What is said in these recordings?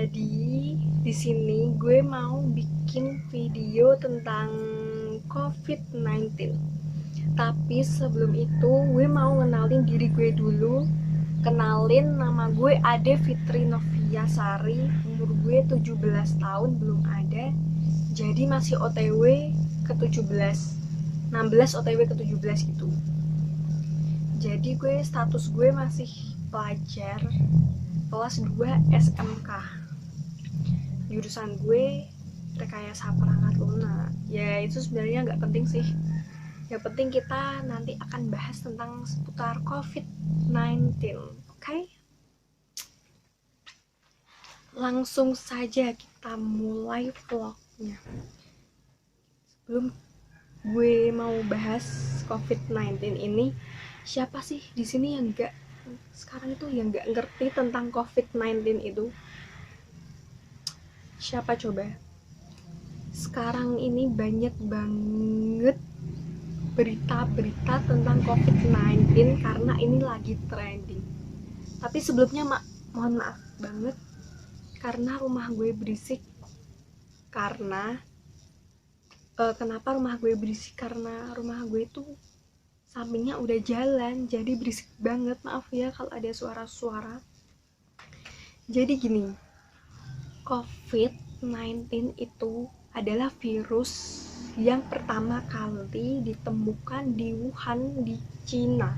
Jadi di sini gue mau bikin video tentang COVID-19. Tapi sebelum itu gue mau ngenalin diri gue dulu. Kenalin, nama gue Ade Fitri Novia Sari. Umur gue 17 tahun, belum ada. Jadi masih OTW ke 17. 16 OTW ke 17 gitu. Jadi status gue masih pelajar kelas 2 SMK. Jurusan gue rekayasa perangkat lunak. Ya itu sebenarnya nggak penting sih. Yang penting kita nanti akan bahas tentang seputar COVID-19. Oke? Langsung saja kita mulai vlognya. Sebelum gue mau bahas COVID-19 ini, siapa sih di sini yang nggak ngerti tentang COVID-19 itu? Siapa coba? Sekarang ini banyak banget berita-berita tentang COVID-19 karena ini lagi trending. Tapi sebelumnya mohon maaf banget karena rumah gue berisik. Kenapa rumah gue berisik? Karena rumah gue tuh sampingnya udah jalan, jadi berisik banget. Maaf ya kalau ada suara-suara. Jadi gini, COVID-19 itu adalah virus yang pertama kali ditemukan di Wuhan di Cina.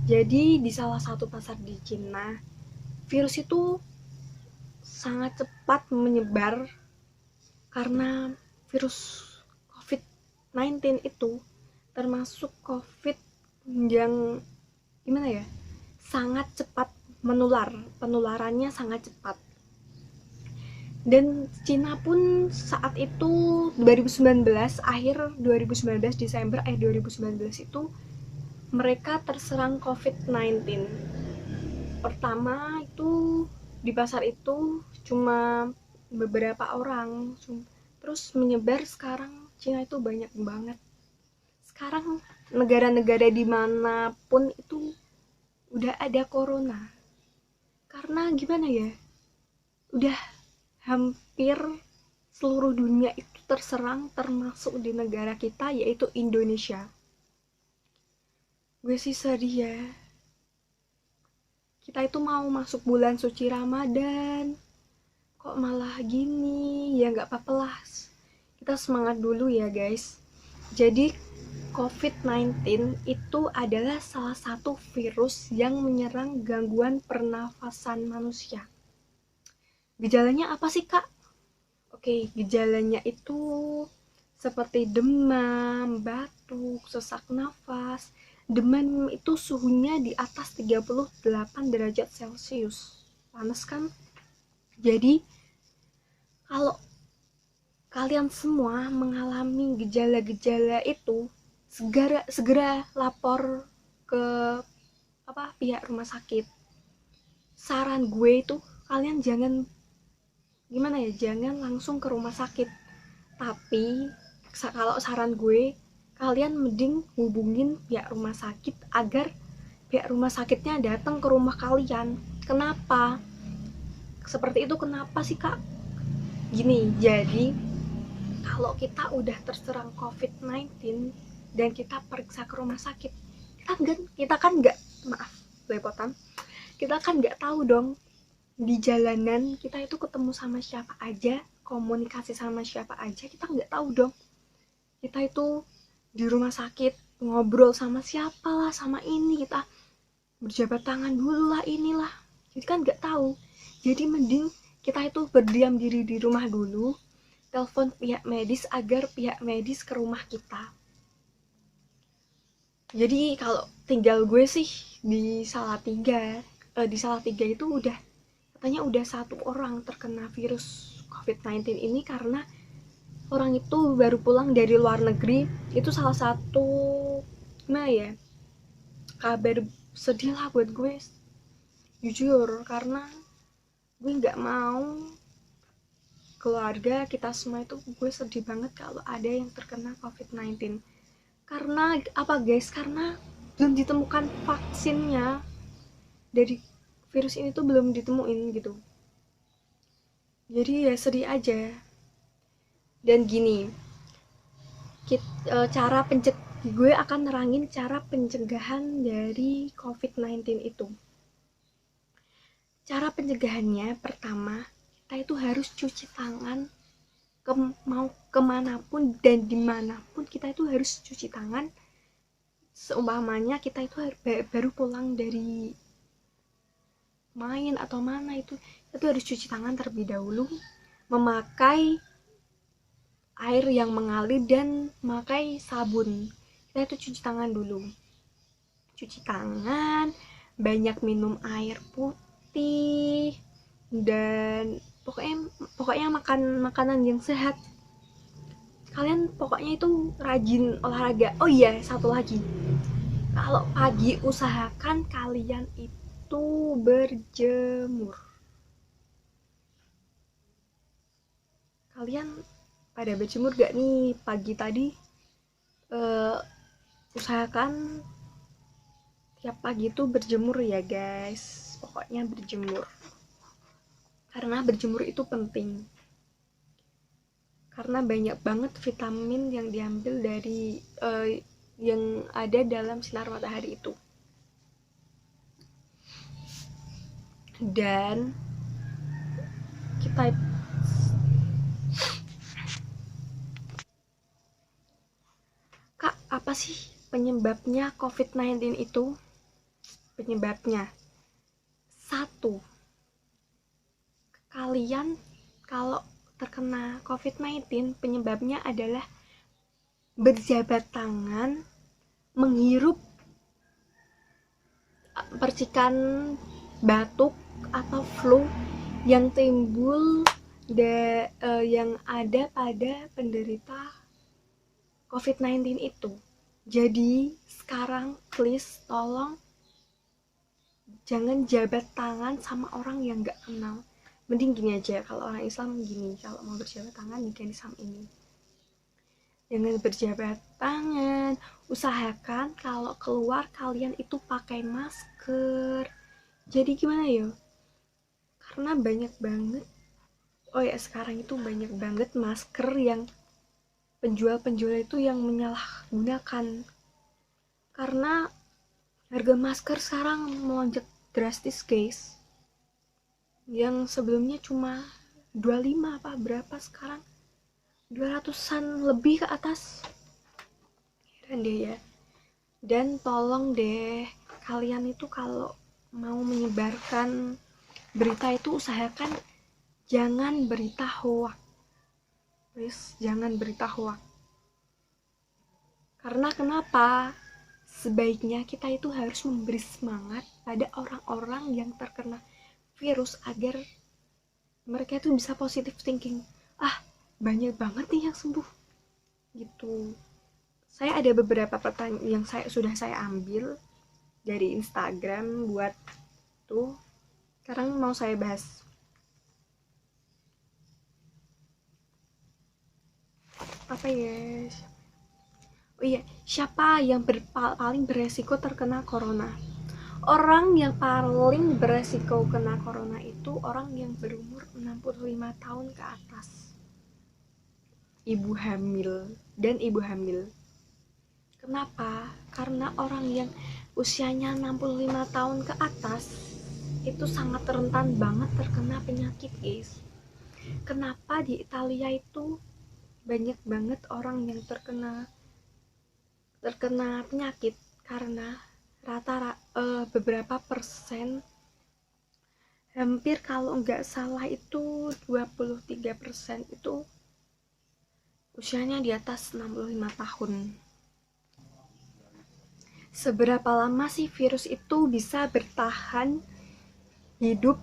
Jadi di salah satu pasar di Cina, virus itu sangat cepat menyebar karena virus COVID-19 itu termasuk COVID yang sangat cepat menular, penularannya sangat cepat. Dan Cina pun saat itu 2019 Desember 2019 itu mereka terserang COVID-19. Pertama itu di pasar itu cuma beberapa orang, terus menyebar. Sekarang Cina itu banyak banget. Sekarang negara-negara dimanapun itu udah ada corona. Karena udah hampir seluruh dunia itu terserang, termasuk di negara kita yaitu Indonesia. Gue sih sedih ya. Kita itu mau masuk bulan suci Ramadan, kok malah gini. Ya nggak apa-apa lah, kita semangat dulu ya guys. Jadi COVID-19 itu adalah salah satu virus yang menyerang gangguan pernafasan manusia. Gejalanya apa sih kak? Oke, gejalanya itu seperti demam, batuk, sesak nafas. Demam itu suhunya di atas 38 derajat Celcius. Panas kan? Jadi kalau kalian semua mengalami gejala-gejala itu, segera lapor ke pihak rumah sakit. Saran gue itu kalian jangan langsung ke rumah sakit. Tapi kalau saran gue, kalian mending hubungin pihak rumah sakit agar pihak rumah sakitnya datang ke rumah kalian. Kenapa? Seperti itu kenapa sih kak? Gini, jadi kalau kita udah terserang COVID-19 dan kita periksa ke rumah sakit, kita kan nggak tahu dong di jalanan kita itu ketemu sama siapa aja, komunikasi sama siapa aja, kita nggak tahu dong. Kita itu di rumah sakit ngobrol sama siapa lah, sama ini kita berjabat tangan dulu lah, inilah. Jadi kan nggak tahu. Jadi mending kita itu berdiam diri di rumah dulu, telepon pihak medis agar pihak medis ke rumah kita. Jadi kalau tinggal gue sih di Salatiga itu katanya udah 1 orang terkena virus COVID-19 ini karena orang itu baru pulang dari luar negeri. Itu salah satu kabar sedih lah buat gue, jujur, karena gue nggak mau keluarga kita semua itu, gue sedih banget kalau ada yang terkena COVID-19. Karena apa guys? Karena belum ditemukan vaksinnya. Dari virus ini tuh belum ditemuin gitu. Jadi ya sedih aja. Dan gini, gue akan nerangin cara pencegahan dari COVID-19 itu. Cara pencegahannya pertama, kita itu harus cuci tangan mau kemanapun dan dimanapun kita itu harus cuci tangan. Seumpamanya kita itu baru pulang dari main atau mana itu harus cuci tangan terlebih dahulu, memakai air yang mengalir dan memakai sabun. Kita itu cuci tangan dulu, cuci tangan, banyak minum air putih, dan pokoknya makan makanan yang sehat. Kalian pokoknya itu rajin olahraga. Oh iya, satu lagi, kalau pagi usahakan kalian itu berjemur. Kalian pada berjemur gak nih pagi tadi? Usahakan tiap pagi itu berjemur ya guys, pokoknya berjemur, karena berjemur itu penting, karena banyak banget vitamin yang diambil dari yang ada dalam sinar matahari itu. Dan kita Kak, apa sih penyebabnya COVID-19 itu? Penyebabnya satu, kalian kalau terkena COVID-19 penyebabnya adalah berjabat tangan, menghirup percikan batuk atau flu yang timbul yang ada pada penderita COVID-19 itu. Jadi sekarang please tolong jangan jabat tangan sama orang yang gak kenal. Mending gini aja, kalau orang Islam gini, kalau mau berjabat tangan diganti sama ini. Jangan berjabat tangan, usahakan kalau keluar kalian itu pakai masker. Jadi gimana ya? Karena banyak banget, oh ya sekarang itu banyak banget masker yang penjual-penjual itu yang menyalahgunakan. Karena harga masker sekarang melonjak drastis guys. Yang sebelumnya cuma 25 apa berapa, sekarang 200-an lebih ke atas. Heran deh ya. Dan tolong deh kalian itu kalau mau menyebarkan berita itu usahakan jangan berita hoax. Please, jangan berita hoax. Karena kenapa? Sebaiknya kita itu harus memberi semangat pada orang-orang yang terkena virus agar mereka itu bisa positive thinking. Banyak banget nih yang sembuh. Gitu. Saya ada beberapa pertanyaan yang sudah saya ambil dari Instagram buat tuh. Sekarang mau saya bahas. Apa ya? Oh iya, siapa yang paling beresiko terkena corona? Orang yang paling beresiko kena corona itu orang yang berumur 65 tahun ke atas. Ibu hamil dan ibu hamil. Kenapa? Karena orang yang usianya 65 tahun ke atas itu sangat rentan banget terkena penyakit, guys. Kenapa di Italia itu banyak banget orang yang terkena penyakit? Karena beberapa persen, hampir kalau nggak salah itu 23% itu usianya di atas 65 tahun. Seberapa lama sih virus itu bisa bertahan hidup?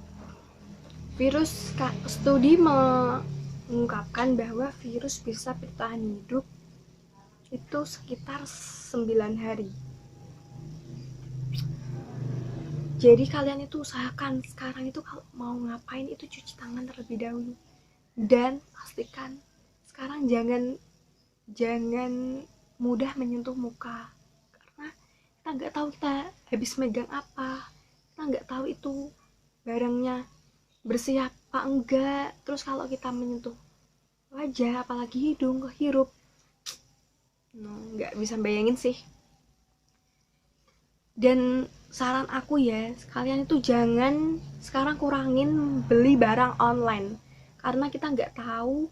Studi mengungkapkan bahwa virus bisa bertahan hidup itu sekitar 9 hari. Jadi kalian itu usahakan sekarang itu kalau mau ngapain itu cuci tangan terlebih dahulu. Dan pastikan sekarang jangan mudah menyentuh muka, karena kita nggak tahu kita habis megang apa, kita nggak tahu itu barangnya bersih apa enggak. Terus kalau kita menyentuh wajah apalagi hidung kehirup, nggak bisa bayangin sih. Dan saran aku ya, kalian itu jangan sekarang kurangin beli barang online, karena kita nggak tahu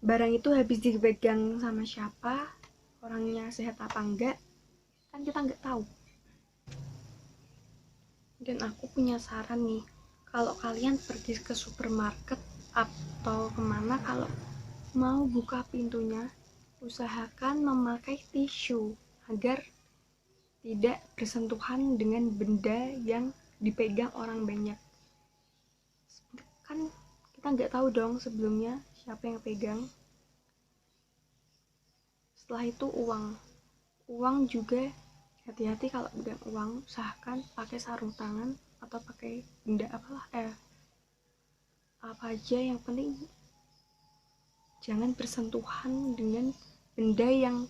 barang itu habis dipegang sama siapa, orangnya sehat apa enggak, kan kita nggak tahu. Dan aku punya saran nih, kalau kalian pergi ke supermarket atau kemana, kalau mau buka pintunya usahakan memakai tisu agar tidak bersentuhan dengan benda yang dipegang orang banyak. Kan kita nggak tahu dong sebelumnya siapa yang pegang. Setelah itu uang juga hati-hati kalau pegang uang, usahakan pakai sarung tangan atau pakai benda apa aja, yang penting jangan bersentuhan dengan benda yang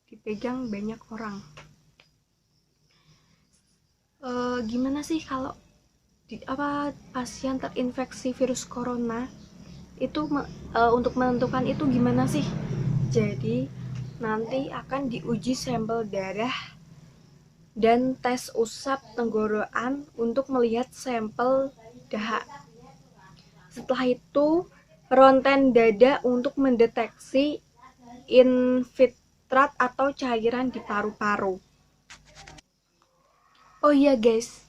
dipegang banyak orang. Gimana sih kalau pasien terinfeksi virus corona itu untuk menentukan itu gimana sih? Jadi nanti akan diuji sampel darah dan tes usap tenggorokan untuk melihat sampel dahak. Setelah itu ronsen dada untuk mendeteksi infiltrat atau cairan di paru-paru. Oh iya guys,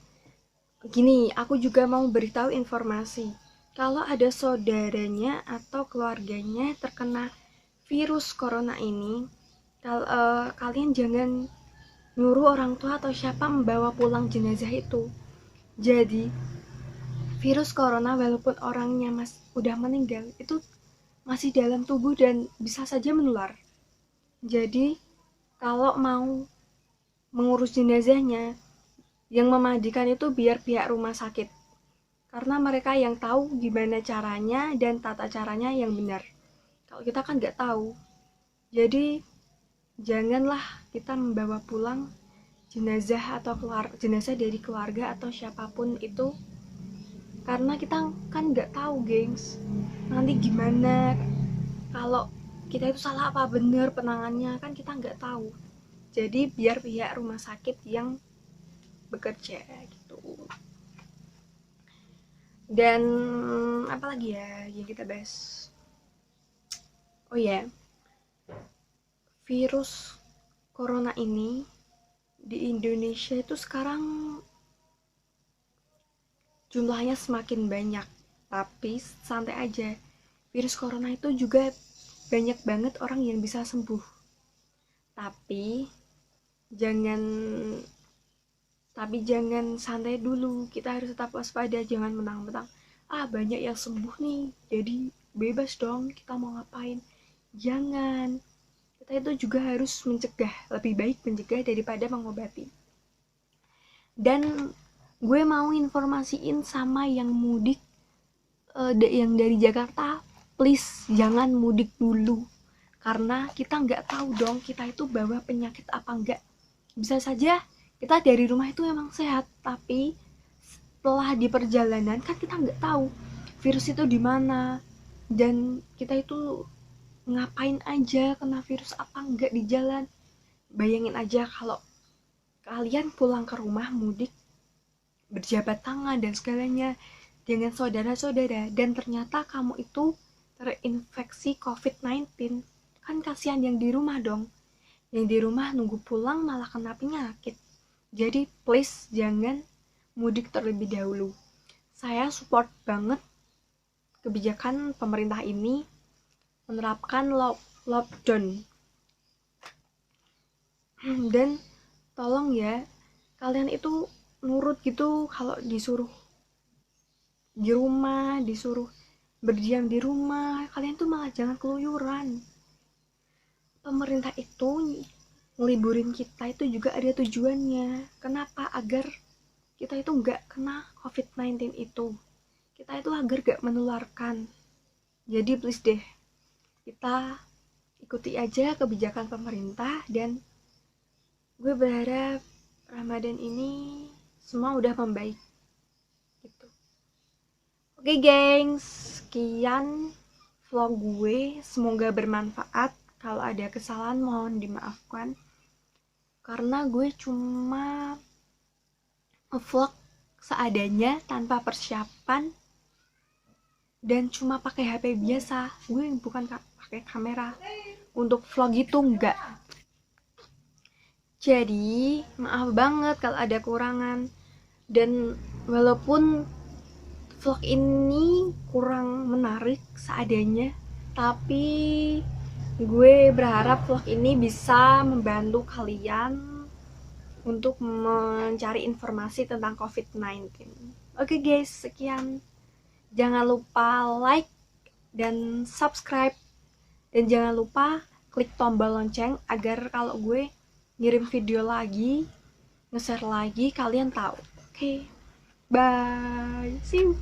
gini, aku juga mau beritahu informasi. Kalau ada saudaranya atau keluarganya terkena virus corona ini, kalian jangan nyuruh orang tua atau siapa membawa pulang jenazah itu. Jadi, virus corona walaupun orangnya udah meninggal, itu masih dalam tubuh dan bisa saja menular. Jadi, kalau mau mengurus jenazahnya, yang memandikan itu biar pihak rumah sakit, karena mereka yang tahu gimana caranya dan tata caranya yang benar. Kalau kita kan nggak tahu, jadi janganlah kita membawa pulang jenazah atau jenazah dari keluarga atau siapapun itu, karena kita kan nggak tahu gengs, nanti gimana kalau kita itu salah apa benar penangannya, kan kita nggak tahu. Jadi biar pihak rumah sakit yang bekerja gitu. Dan apa lagi ya yang kita bahas? Oh ya, virus corona ini di Indonesia itu sekarang jumlahnya semakin banyak. Tapi santai aja, virus corona itu juga banyak banget orang yang bisa sembuh. Tapi jangan santai dulu, kita harus tetap waspada, jangan mentang-mentang banyak yang sembuh nih jadi bebas dong kita mau ngapain. Jangan, kita itu juga harus mencegah, lebih baik mencegah daripada mengobati. Dan gue mau informasiin sama yang mudik, yang dari Jakarta, please jangan mudik dulu, karena kita nggak tahu dong kita itu bawa penyakit apa enggak. Bisa saja kita dari rumah itu emang sehat, tapi setelah di perjalanan kan kita nggak tahu virus itu di mana, dan kita itu ngapain aja, kena virus apa enggak di jalan. Bayangin aja kalau kalian pulang ke rumah mudik berjabat tangan dan segalanya dengan saudara-saudara, dan ternyata kamu itu terinfeksi COVID-19, kan kasihan yang di rumah dong. Yang di rumah nunggu pulang malah kena penyakit. Jadi please jangan mudik terlebih dahulu. Saya support banget kebijakan pemerintah ini menerapkan lockdown. Dan tolong ya, kalian itu nurut gitu kalau disuruh di rumah, disuruh berdiam di rumah, kalian tuh malah jangan keluyuran. Pemerintah itu ngeliburin kita itu juga ada tujuannya. Kenapa? Agar kita itu nggak kena COVID-19 itu. Kita itu agar nggak menularkan. Jadi please deh, kita ikuti aja kebijakan pemerintah, dan gue berharap Ramadan ini semua udah membaik gitu. Oke gengs, sekian vlog gue, semoga bermanfaat. Kalau ada kesalahan mohon dimaafkan, karena gue cuma vlog seadanya tanpa persiapan dan cuma pakai HP biasa. Gue bukan pakai kamera untuk vlog itu, enggak. Jadi maaf banget kalau ada kurangan, dan walaupun vlog ini kurang menarik seadanya, tapi gue berharap vlog ini bisa membantu kalian untuk mencari informasi tentang COVID-19. Oke guys, sekian. Jangan lupa like dan subscribe, dan jangan lupa klik tombol lonceng agar kalau gue ngirim video lagi, nge-share lagi, kalian tahu. Oke, bye, see you.